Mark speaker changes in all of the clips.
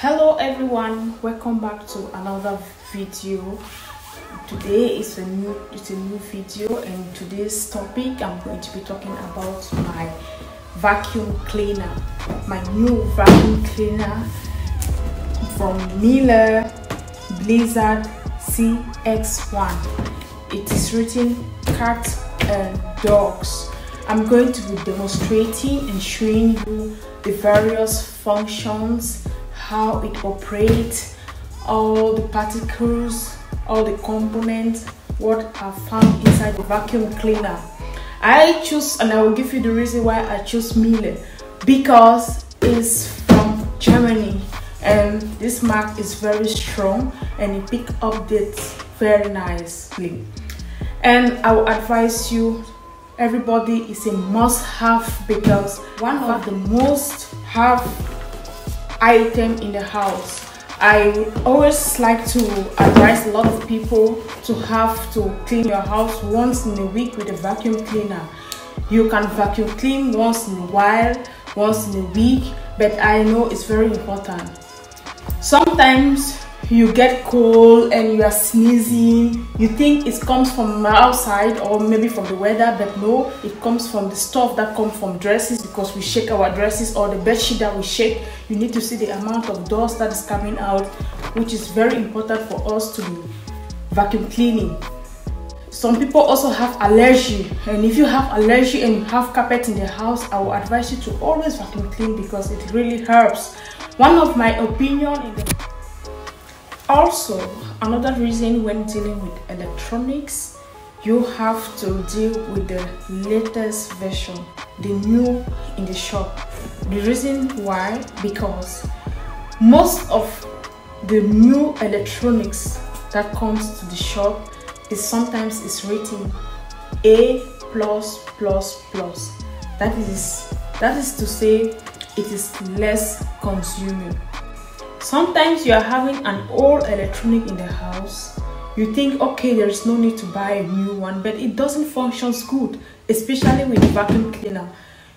Speaker 1: Hello everyone, welcome back to another video. Today is a new video, and today's topic I'm going to be talking about my vacuum cleaner, my new vacuum cleaner from Miele Blizzard CX1. It is written cats and dogs. I'm going to be demonstrating and showing you the various functions, how it operates, all the particles, all the components, what are found inside the vacuum cleaner. I choose, and I will give you the reason why I chose Miele, because it's from Germany and this mark is very strong and it picks updates very nicely. And I will advise you, everybody is a must-have, because one of the most have item in the house. I would always like to advise a lot of people to have to clean your house once in a week with a vacuum cleaner. You can vacuum clean once in a while, once in a week, but I know it's very important. Sometimes you get cold and you are sneezing, you think it comes from outside or maybe from the weather, but no, it comes from the stuff that comes from dresses, because we shake our dresses or the bed sheet that we shake. You need to see the amount of dust that is coming out, which is very important for us to be vacuum cleaning. Some people also have allergy, and if you have allergy and you have carpet in the house, I will advise you to always vacuum clean because it really helps. One of my opinion in the Also, another reason when dealing with electronics, you have to deal with the latest version, the new in the shop. The reason why, because most of the new electronics that comes to the shop is sometimes written A+++. That is to say it is less consuming. Sometimes you are having an old electronic in the house, you think, okay, there is no need to buy a new one, but it doesn't function good, especially with the vacuum cleaner.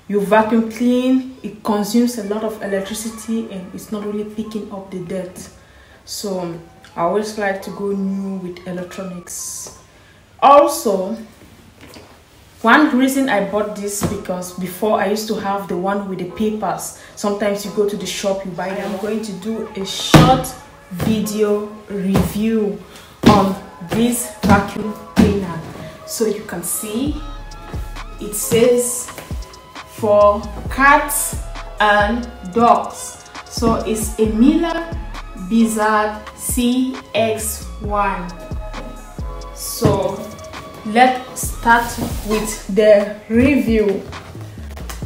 Speaker 1: You vacuum clean, it consumes a lot of electricity and it's not really picking up the dirt. So I always like to go new with electronics. Also, one reason I bought this, because before I used to have the one with the papers. Sometimes you go to the shop, you buy them. I'm going to do a short video review on this vacuum cleaner. So you can see it says for cats and dogs. So it's a Miele Blizzard CX1. So let's start with the review.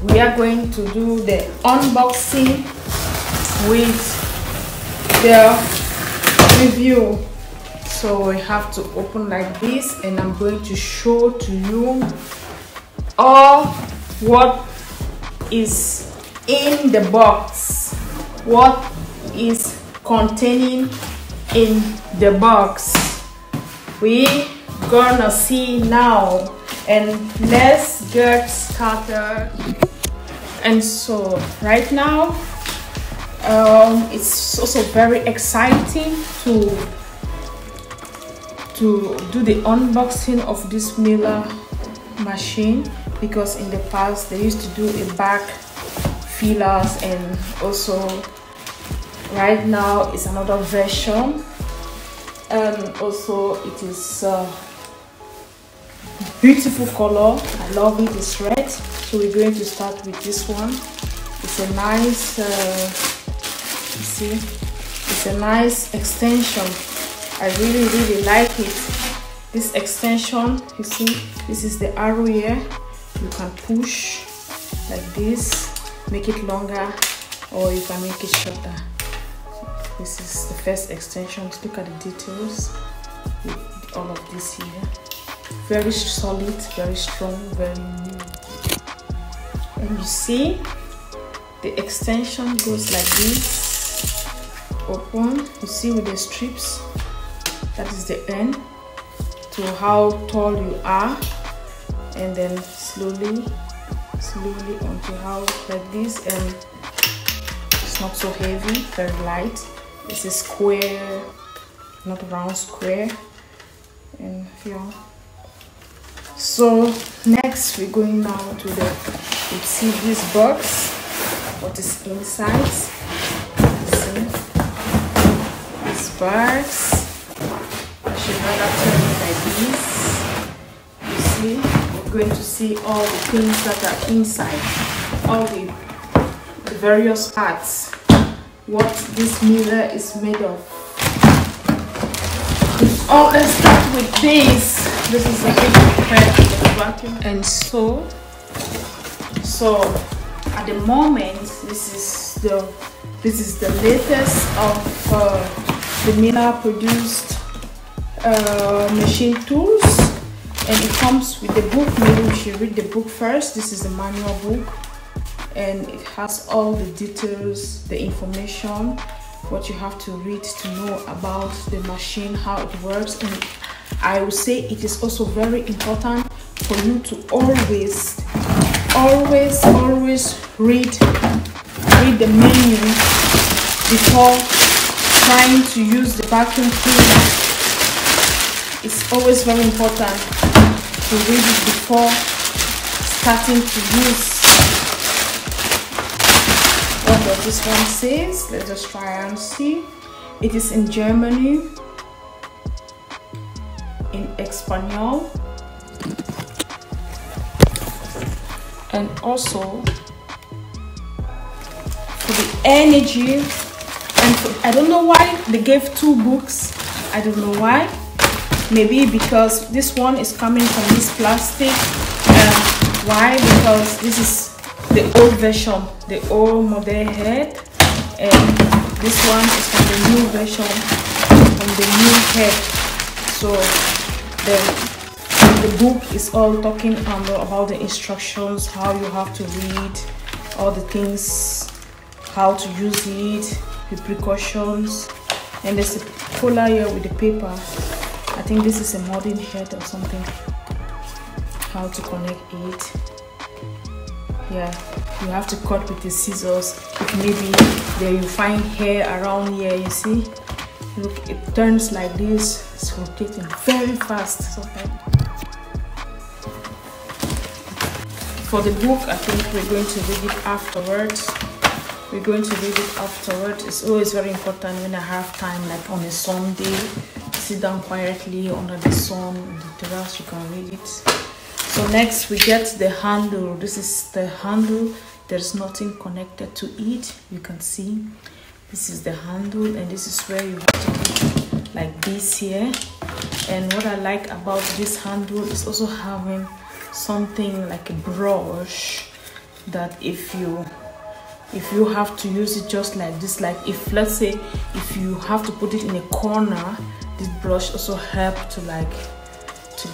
Speaker 1: We are going to do the unboxing with the review. So we have to open like this, and I'm going to show to you all what is in the box, what is containing in the box. We gonna see now, and let's get started. And so right now it's also very exciting to do the unboxing of this Miele machine, because in the past they used to do a back fillers, and also right now it's another version, and also it is beautiful color. I love it. It's red. So we're going to start with this one. It's a nice you see, it's a nice extension. I really like it. This extension, you see, this is the arrow here. You can push like this, make it longer, or you can make it shorter. This is the first extension. Look at the details with all of this here. Very solid, very strong, very new. And you see the extension goes like this, open. You see with the strips, that is the end to how tall you are, and then slowly onto how like this, and not so heavy, very light. It's a square, not round, square. And here. So next we're going now to the, you see this box, what is inside. See this box. I should rather turn it like this. You see, we're going to see all the things that are inside, all the various parts, what this Miele is made of. Oh, let's start with this. This is a big vacuum, and so at the moment, this is the latest of the Miele produced machine tools, and it comes with the book. Maybe we should read the book first. This is the manual book, and it has all the details, the information, what you have to read to know about the machine, how it works. And I would say it is also very important for you to always read the menu before trying to use the vacuum cleaner. It's always very important to read it before starting to use. What does this one says? Let's just try and see. It is in Germany, in Espanol, and also for the energy. And I don't know why they gave 2 books. I don't know why. Maybe because this one is coming from this plastic. Why? Because this is the old version, the old model head, and this one is from the new version, from the new head. So the book is all talking about the instructions, how you have to read, all the things, how to use it, the precautions, and there's a puller here with the paper. I think this is a modern head or something, how to connect it. Yeah, you have to cut with the scissors. If maybe there you find hair around here, you see, look, it turns like this. It's rotating very fast. So for the book, I think we're going to read it afterwards. It's always very important when I have time, like on a Sunday, sit down quietly under the sun on the terrace, you can read it. So next we get the handle. This is the handle. There's nothing connected to it. You can see this is the handle, and this is where you have to put like this here. And what I like about this handle is also having something like a brush, that if you have to use it just like this, like if let's say if you have to put it in a corner, this brush also help to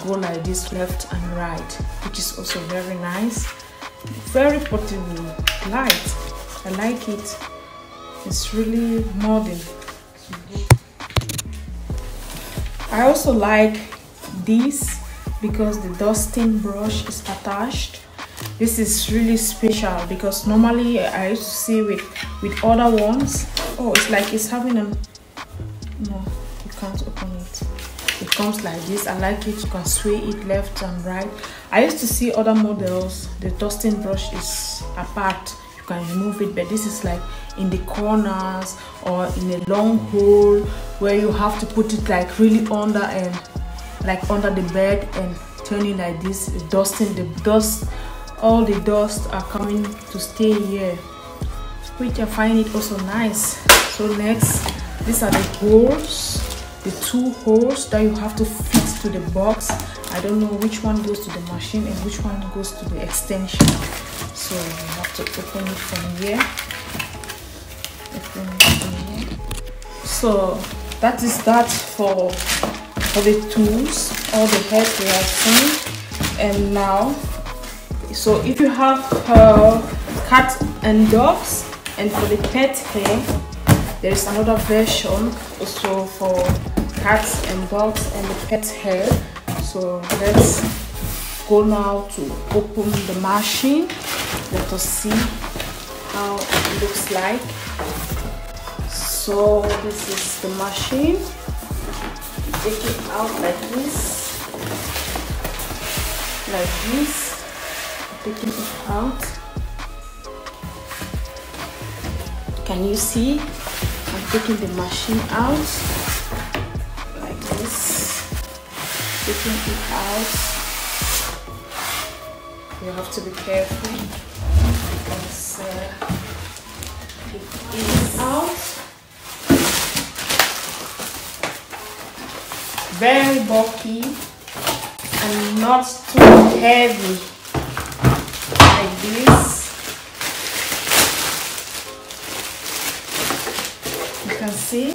Speaker 1: go like this left and right, which is also very nice, very portable, light. I like it. It's really modern. I also like this because the dusting brush is attached. This is really special because normally I used to see with other ones, oh, it's like it's having a, no, you can't open it. It comes like this. I like it. You can sway it left and right. I used to see other models, the dusting brush is apart, you can remove it, but this is like in the corners or in a long hole where you have to put it like really under, and like under the bed and turning like this, dusting the dust. All the dust are coming to stay here, which I find it also nice. So next, these are the holes, the 2 holes that you have to fit to the box. I don't know which one goes to the machine and which one goes to the extension, so you have to open it from here. So that is that for the tools, all the heads we have seen. And now, so if you have cats and dogs, and for the pet hair, there is another version also for cats and dogs and the pet hair. So let's go now to open the machine. Let us see how it looks like. So this is the machine. You take it out like this, taking it out. Can you see? I'm taking the machine out like this, taking it out. You have to be careful because it is out. Very bulky and not too heavy like this. You can see.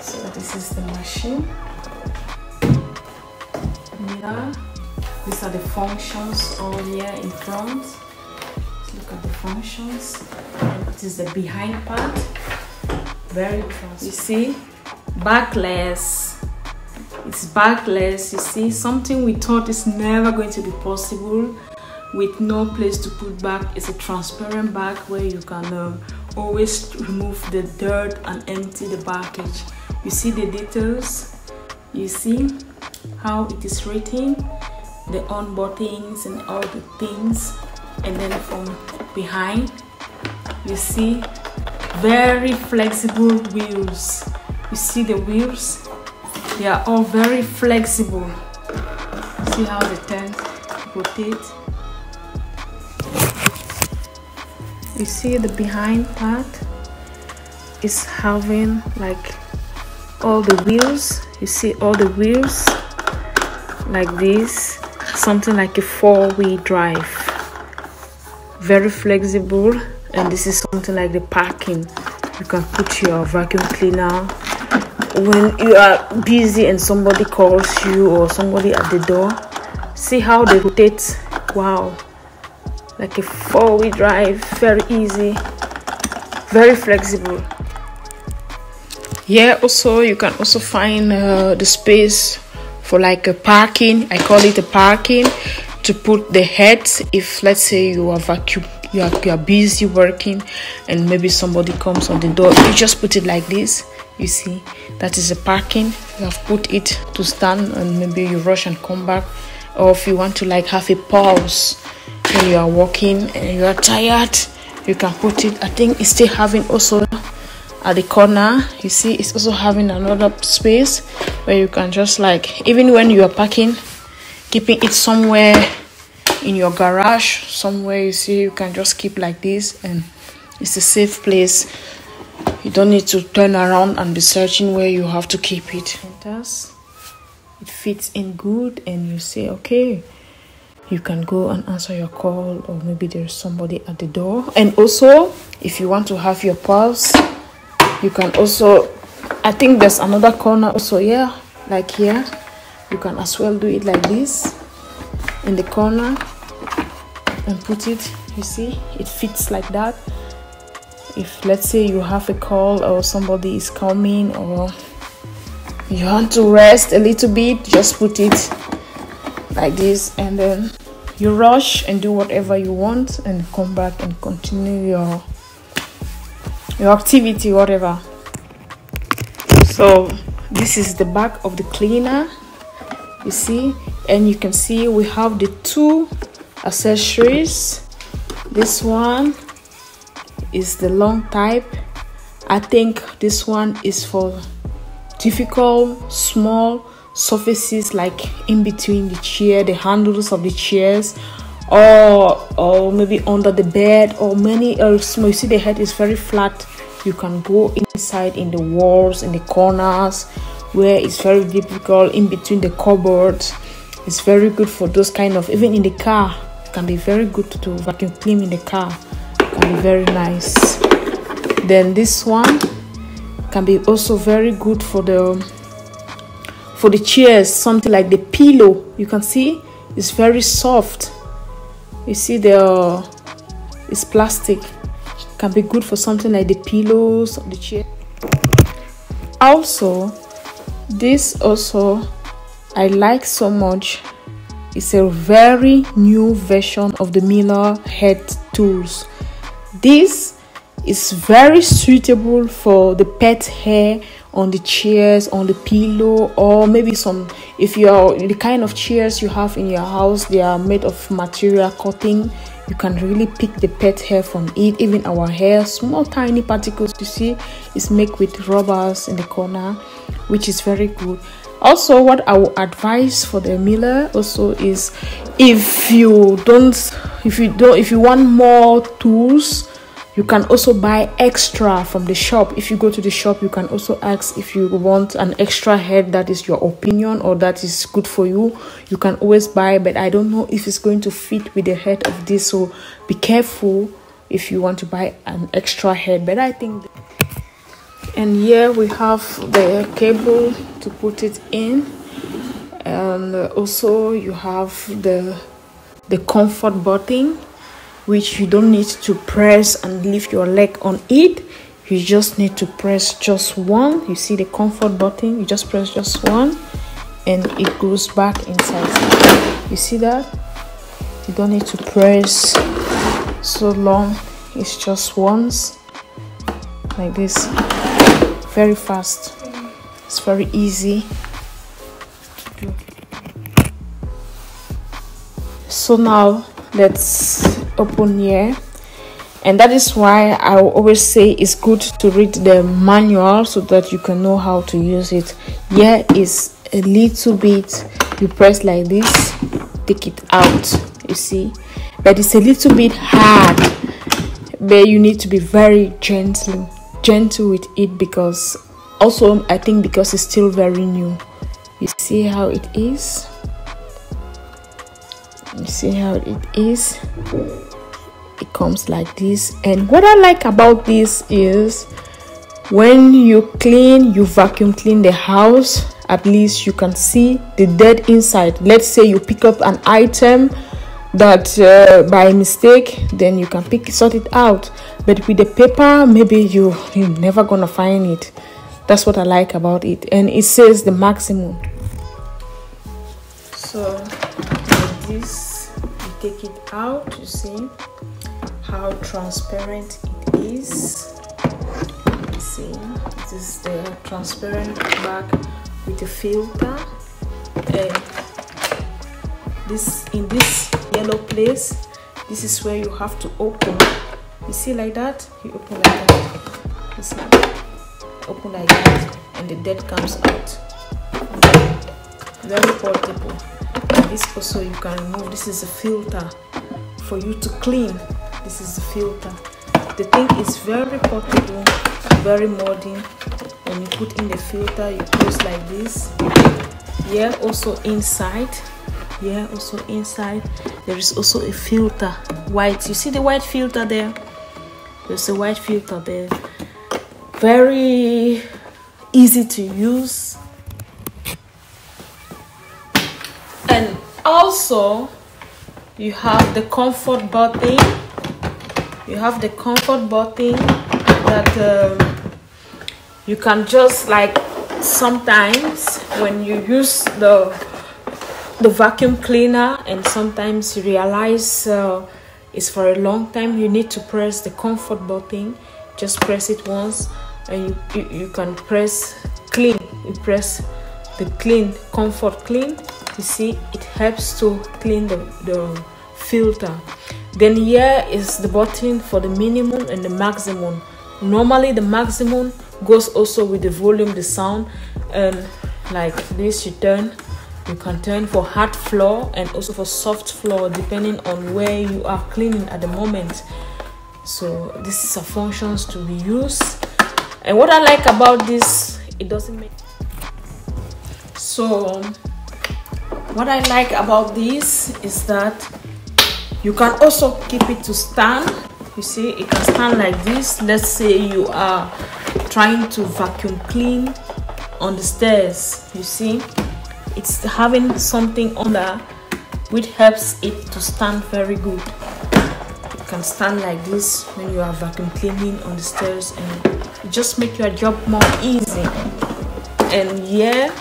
Speaker 1: So this is the machine. Here, these are the functions all here in front. Let's look at the functions. And it is the behind part. Very transparent. You see, backless. It's backless. You see, something we thought is never going to be possible with no place to put back. It's a transparent bag where you can always remove the dirt and empty the package. You see the details. You see how it is written, the on buttons and all the things. And then from behind, you see very flexible wheels. You see the wheels, they are all very flexible. See how they turn, rotate. You see the behind part is having like all the wheels. You see all the wheels like this, something like a four-wheel drive. Very flexible. And this is something like the parking. You can put your vacuum cleaner when you are busy and somebody calls you or somebody at the door. See how they rotate. Wow, like a four-wheel drive. Very easy, very flexible. Here also you can also find the space for like a parking. I call it a parking, to put the heads. If let's say you are vacuum, you are busy working and maybe somebody comes on the door, you just put it like this. You see, that is a parking. You have put it to stand and maybe you rush and come back. Or if you want to like have a pause when you are walking and you are tired, you can put it. I think it's still having also at the corner. You see, it's also having another space where you can just like, even when you are parking, keeping it somewhere in your garage somewhere, you see, you can just keep like this and it's a safe place. You don't need to turn around and be searching where you have to keep it. It fits in good, and you say, okay, you can go and answer your call, or maybe there's somebody at the door. And also, if you want to have your pulse, you can also, I think there's another corner also here, like here. You can as well do it like this in the corner and put it. You see, it fits like that. If let's say you have a call or somebody is coming, or you want to rest a little bit, just put it like this, and then you rush and do whatever you want and come back and continue your activity, whatever. So this is the back of the cleaner, you see, and you can see we have the two accessories. This one is the long type. I think this one is for difficult small surfaces, like in between the chair, the handles of the chairs, or maybe under the bed, or many else. You see the head is very flat. You can go inside in the walls, in the corners where it's very difficult, in between the cupboards. It's very good for those kind of, even in the car, it can be very good to vacuum clean in the car. It can be very nice. Then this one can be also very good for the chairs, something like the pillow. You can see it's very soft. You see it's plastic. can be good for something like the pillows or the chair. Also, this also I like so much. It's a very new version of the Miele head tools. This is very suitable for the pet hair on the chairs, on the pillow, or maybe some, if you are the kind of chairs you have in your house, they are made of material cotton. You can really pick the pet hair from it. Even our hair, small tiny particles you see is made with rubbers in the corner, which is very good. Also, what I would advise for the Miele also is, if you want more tools, you can also buy extra from the shop. If you go to the shop, you can also ask if you want an extra head that is your opinion or that is good for you. You can always buy, but I don't know if it's going to fit with the head of this, so be careful if you want to buy an extra head. But I think, and here we have the cable to put it in, and also you have the comfort button, which you don't need to press and lift your leg on it. You just need to press just one. You see the comfort button, you just press just one and it goes back inside. You see that? You don't need to press so long. It's just once like this. Very fast. It's very easy to do. So now let's open here, and that is why I always say it's good to read the manual so that you can know how to use it. Here is a little bit, you press like this, take it out, you see, but it's a little bit hard, but you need to be very gentle with it, because also I think because it's still very new. You see how it is? You see how it is? It comes like this. And what I like about this is, when you vacuum clean the house, at least you can see the dead inside. Let's say you pick up an item that by mistake, then you can sort it out. But with the paper, maybe you're never gonna find it. That's what I like about it. And it says the maximum. So like this, you take it out. You see how transparent it is. You see, this is the transparent bag with the filter. And in this yellow place, this is where you have to open. You see like that? You open like that. You see? Open like that, and the dead comes out. Very portable. And this also you can remove. This is a filter for you to clean. This is the filter. The thing is very portable, very modern. When you put in the filter, you close like this. Here also inside. Here also inside, there is also a filter, white. You see the white filter there? There's a white filter there. Very easy to use. And also you have the comfort button. You have the comfort button that you can just, like, sometimes when you use the vacuum cleaner and sometimes you realize it's for a long time, you need to press the comfort button. Just press it once and you can press clean. You press the clean, comfort clean. You see, it helps to clean the filter. Then here is the button for the minimum and the maximum. Normally the maximum goes also with the volume, the sound, and like this you can turn for hard floor and also for soft floor, depending on where you are cleaning at the moment. So this is a functions to be used. And what I like about this, it doesn't make. So what I like about this is that you can also keep it to stand. You see, it can stand like this. Let's say you are trying to vacuum clean on the stairs. You see, it's having something under which helps it to stand very good. You can stand like this when you are vacuum cleaning on the stairs, and it just make your job more easy. And yeah,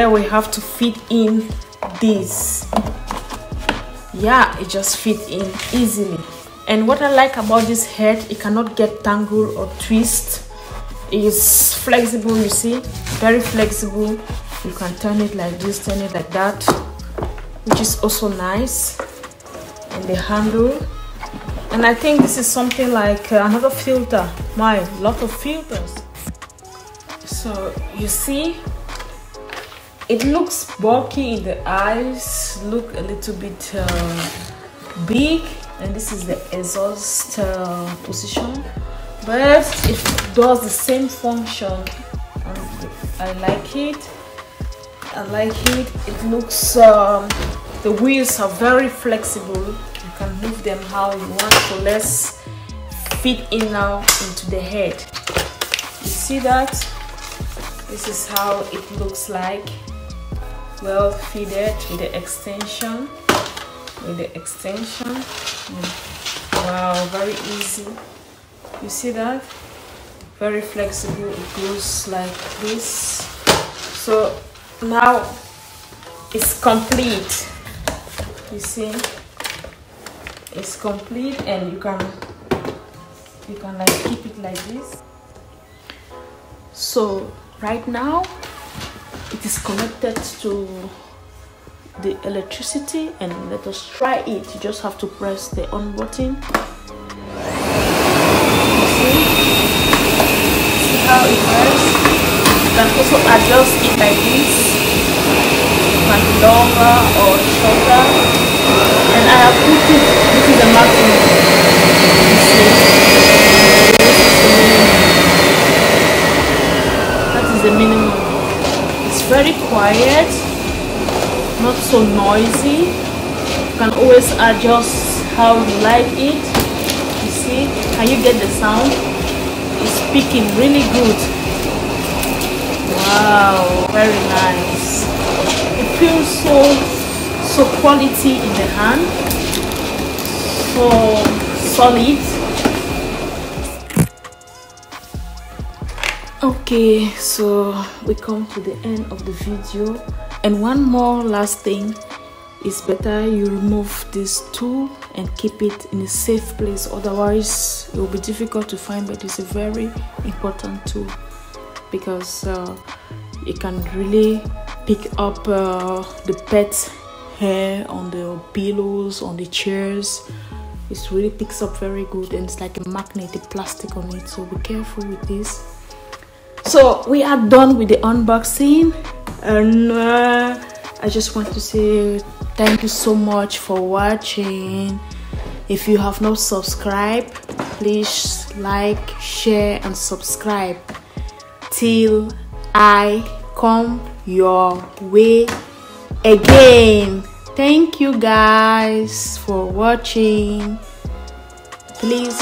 Speaker 1: we have to fit in this. Yeah, it just fit in easily. And what I like about this head, it cannot get tangled or twist. It's flexible, you see, very flexible. You can turn it like this, turn it like that, which is also nice. And the handle, and I think this is something like another filter. My lot of filters. So you see, it looks bulky in the eyes, look a little bit big, and this is the exhaust position, but it does the same function. I like it. It looks the wheels are very flexible. You can move them how you want, so let's fit in now into the head. You see that? This is how it looks like, well fitted with the extension. Wow, very easy. You see that? Very flexible. It goes like this. So now it's complete. You see, it's complete, and you can like keep it like this. So right now it is connected to the electricity, and let us try it. You just have to press the on button. See how it works? You can also adjust it like this. You can be longer or shorter, and I have put it, this is the maximum. You see, that is the minimum. It's very quiet, not so noisy. You can always adjust how you like it. You see, can you get the sound? It's speaking really good. Wow, very nice. It feels so quality in the hand, so solid. Okay, so we come to the end of the video, and one more last thing, it's better you remove this tool and keep it in a safe place, otherwise it will be difficult to find. But it's a very important tool because it can really pick up the pet hair on the pillows, on the chairs. It really picks up very good, and it's like a magnetic plastic on it, so be careful with this. So we are done with the unboxing, and I just want to say thank you so much for watching. If you have not subscribed, please like, share and subscribe till I come your way again. Thank you guys for watching. Please